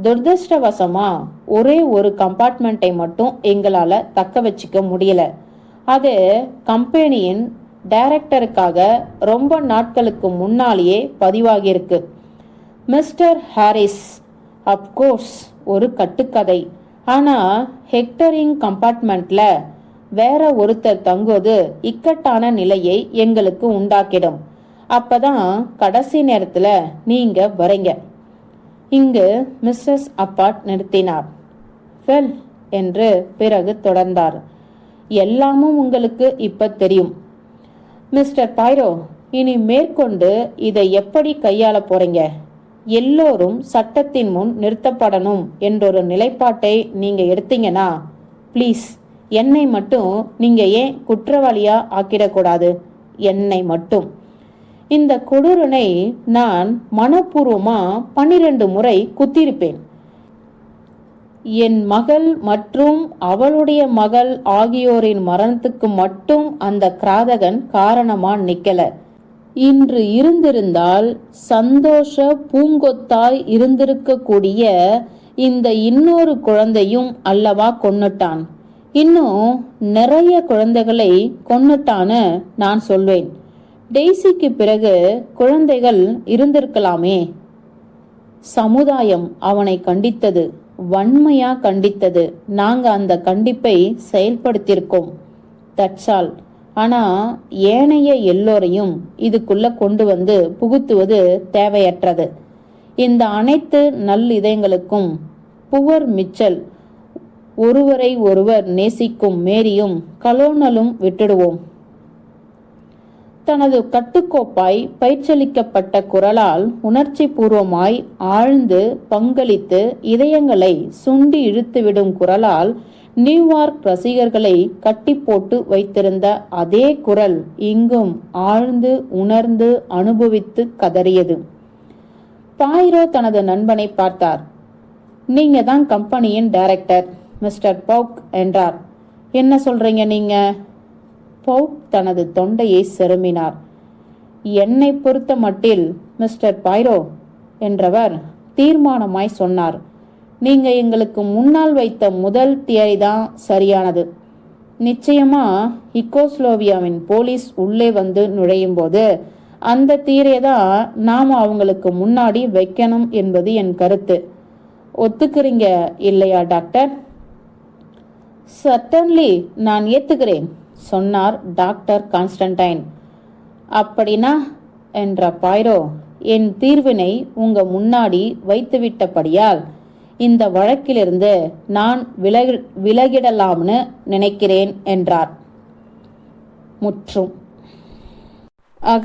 துரதிருஷ்டவசமா ஒரே ஒரு கம்பார்ட்மெண்ட்டை மட்டும் எங்களால தக்க வச்சுக்க முடியல. அது கம்பெனியின் டைரக்டருக்காக ரொம்ப நாட்களுக்கு முன்னாலேயே பதிவாகியிருக்கு. மிஸ்டர் ஹாரிஸ் அப்கோர்ஸ் ஒரு கட்டுக்கதை. ஆனா ஹெக்டரின் கம்பார்ட்மெண்ட்ல வேற ஒருத்தர் தங்குவது இக்கட்டான நிலையை எங்களுக்கு உண்டாக்கிடும். அப்பதான் கடைசி நேரத்துல நீங்க வரீங்க. இங்கு மிஸ்ஸஸ் அப்பாட் நிறுத்தினார். வெல் என்று பிறகு தொடர்ந்தார். எல்லாமும் உங்களுக்கு இப்ப தெரியும். மிஸ்டர் பைரோ, இனி மேற்கொண்டு இதை எப்படி கையாள போறீங்க? எல்லோரும் சட்டத்தின் முன் நிறுத்தப்படணும் என்றொரு நிலைப்பாட்டை நீங்க எடுத்தீங்கன்னா ப்ளீஸ் என்னை மட்டும் நீங்க ஏன் குற்றவாளியா ஆக்கிடக்கூடாது? என்னை மட்டும். இந்த கொடூரனை நான் மனப்பூர்வமா 12 முறை குத்திருப்பேன். என் மகள் மற்றும் அவளுடைய மகள் ஆகியோரின் மரணத்துக்கு மட்டும் அந்த கிராதகன் காரணமா நிக்கல. இன்று இருந்திருந்தால் சந்தோஷ பூங்கொத்தாய் இருந்திருக்கக்கூடிய இந்த இன்னொரு குழந்தையும் அல்லவா கொன்னுட்டான். இன்னும் நிறைய குழந்தைகளை கொன்னுட்டான்னு நான் சொல்வேன். டெய்ஸிக்கு பிறகு குழந்தைகள் இருந்திருக்கலாமே. சமுதாயம் அவனை கண்டித்தது, வன்மையா கண்டித்தது. நாங்க அந்த கண்டிப்பை செயல்படுத்தியிருக்கோம். That's all. ஆனா ஏனைய எல்லோரையும் இதுக்குள்ள கொண்டு வந்து புகுத்துவது தேவையற்றது. இந்த அனைத்து நல்லிதயங்களுக்கும் புவர் மிச்சல், ஒருவரை ஒருவர் நேசிக்கும் மேரியும் கலோனலும் விட்டுடுவோம். தனது கட்டுக்கோப்பாய் பயிற்சியளிக்கப்பட்ட குரலால் உணர்ச்சி பூர்வமாய் ஆழ்ந்து பங்களித்து இதயங்களை சுண்டி இழுத்துவிடும் குரலால் நியூயார்க் ரசிகர்களை கட்டி போட்டு வைத்திருந்த அதே குரல் இங்கும் ஆழ்ந்து உணர்ந்து அனுபவித்து கதறியது. பாயிரோ தனது நண்பனை பார்த்தார். நீங்க தான் கம்பெனியின் டைரக்டர் மிஸ்டர் பவுக் என்றார். என்ன சொல்றீங்க நீங்க? பவுக் தனது தொண்டையை செருமினார். என்னை பொறுத்த மட்டில் மிஸ்டர் பைரோ என்றவர் தீர்மானமாய் சொன்னார், நீங்க எங்களுக்கு முன்னால் வைத்த முதல் தியரி தான் சரியானது. நிச்சயமா இக்கோஸ்லோவியாவின் போலீஸ் உள்ளே வந்து நுழையும் போது அந்த தியரியை தான் நாம அவங்களுக்கு முன்னாடி வைக்கணும் என்பது என் கருத்து. ஒத்துக்கிறீங்க இல்லையா டாக்டர்? சர்டன்லி, நான் ஏத்துக்கிறேன் சொன்னார் டாக்டர் கான்ஸ்டன்டைன். அப்படின்னா என்ற பைரோ, என் தீர்வினை உங்க முன்னாடி வைத்துவிட்டபடியால் இந்த வழக்கிலிருந்து நான் விலகிடலாம்னு நினைக்கிறேன் என்றார். முற்றும்.